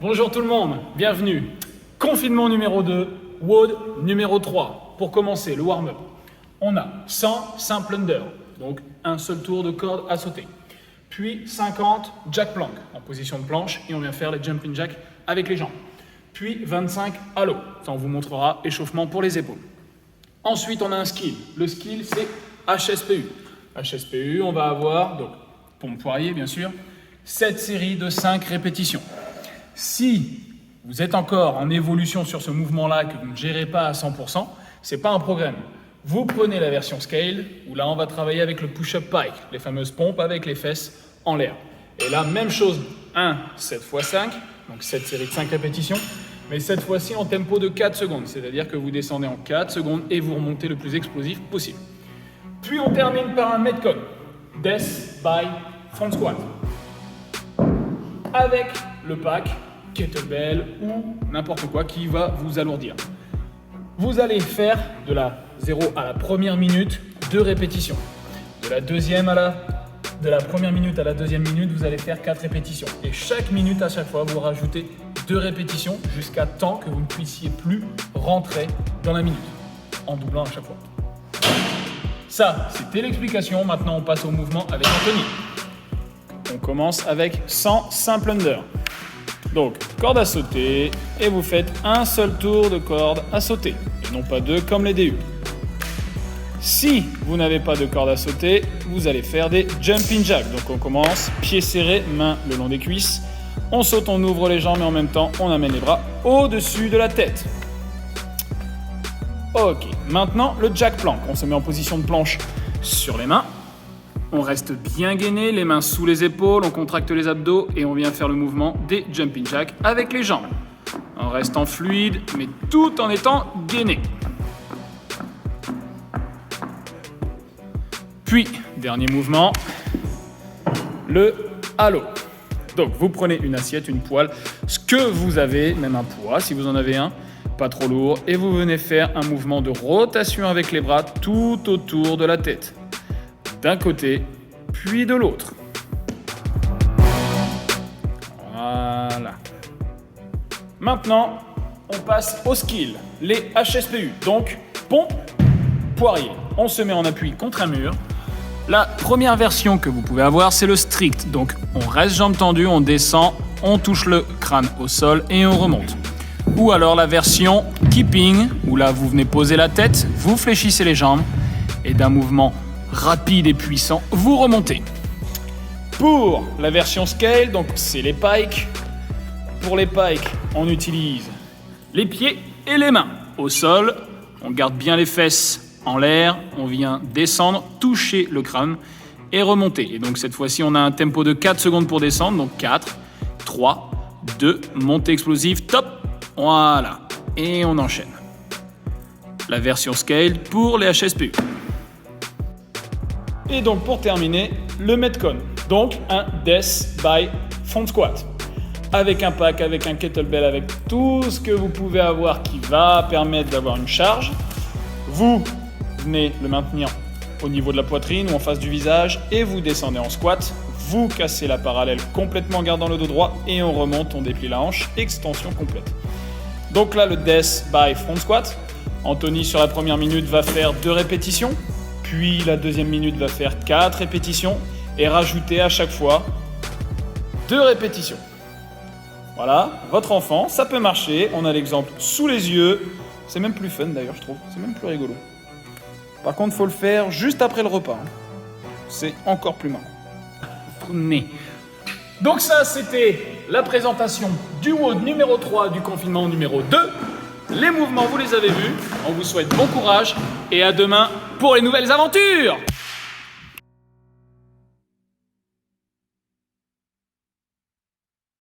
Bonjour tout le monde, bienvenue. Confinement numéro 2, WOD numéro 3. Pour commencer, le warm-up. On a 100 simple under, donc un seul tour de corde à sauter. Puis 50 jack plank en position de planche et on vient faire les jumping jack avec les jambes. Puis 25 à l'eau, ça on vous montrera échauffement pour les épaules. Ensuite on a un skill, le skill c'est HSPU. HSPU, on va avoir, donc pompe poirier bien sûr, 7 séries de 5 répétitions. Si vous êtes encore en évolution sur ce mouvement-là, que vous ne gérez pas à 100%, c'est pas un problème. Vous prenez la version scale, où là on va travailler avec le push-up pike, les fameuses pompes avec les fesses en l'air. Et là, même chose, 7 x 5, donc 7 séries de 5 répétitions, mais cette fois-ci en tempo de 4 secondes, c'est-à-dire que vous descendez en 4 secondes et vous remontez le plus explosif possible. Puis on termine par un Metcon, Death by Front Squat, avec le pack, kettlebell ou n'importe quoi qui va vous alourdir. Vous allez faire de la 0 à la première minute 2 répétitions. De la première minute à la deuxième minute, vous allez faire 4 répétitions. Et chaque minute, à chaque fois, vous rajoutez 2 répétitions jusqu'à temps que vous ne puissiez plus rentrer dans la minute, en doublant à chaque fois. Ça, c'était l'explication. Maintenant, on passe au mouvement avec Anthony. On commence avec 100 simple under. Donc, corde à sauter, et vous faites un seul tour de corde à sauter, et non pas 2 comme les DU. Si vous n'avez pas de corde à sauter, vous allez faire des jumping jacks. Donc on commence, pieds serrés, mains le long des cuisses. On saute, on ouvre les jambes et en même temps, on amène les bras au-dessus de la tête. Ok, maintenant le jack plank. On se met en position de planche sur les mains. On reste bien gainé, les mains sous les épaules, on contracte les abdos et on vient faire le mouvement des jumping jacks avec les jambes. En restant fluide, mais tout en étant gainé. Puis, dernier mouvement, le halo. Donc, vous prenez une assiette, une poêle, ce que vous avez, même un poids si vous en avez un, pas trop lourd, et vous venez faire un mouvement de rotation avec les bras tout autour de la tête. D'un côté, puis de l'autre. Voilà. Maintenant, on passe au skill, les HSPU. Donc, pompe, poirier. On se met en appui contre un mur. La première version que vous pouvez avoir, c'est le strict. Donc, on reste jambes tendues, on descend, on touche le crâne au sol et on remonte. Ou alors la version keeping, où là, vous venez poser la tête, vous fléchissez les jambes et d'un mouvement rapide et puissant, vous remontez. Pour la version scale, donc c'est les pikes. Pour les pikes, on utilise les pieds et les mains. Au sol, on garde bien les fesses en l'air, on vient descendre, toucher le crâne et remonter. Et donc cette fois-ci, on a un tempo de 4 secondes pour descendre, donc 4, 3, 2, montée explosive, top, voilà. Et on enchaîne. La version scale pour les HSPU. Et donc pour terminer, le Metcon, donc un Death by Front Squat. Avec un pack, avec un kettlebell, avec tout ce que vous pouvez avoir qui va permettre d'avoir une charge. Vous venez le maintenir au niveau de la poitrine ou en face du visage et vous descendez en squat. Vous cassez la parallèle complètement en gardant le dos droit et on remonte, on déplie la hanche, extension complète. Donc là, le Death by Front Squat. Anthony, sur la première minute, va faire 2 répétitions. Puis la deuxième minute va faire 4 répétitions et rajouter à chaque fois 2 répétitions. Voilà, votre enfant, ça peut marcher. On a l'exemple sous les yeux. C'est même plus fun d'ailleurs, je trouve. C'est même plus rigolo. Par contre, il faut le faire juste après le repas. C'est encore plus marrant. Prenez. Donc ça, c'était la présentation du WOD numéro 3 du confinement numéro 2. Les mouvements, vous les avez vus. On vous souhaite bon courage et à demain pour les nouvelles aventures.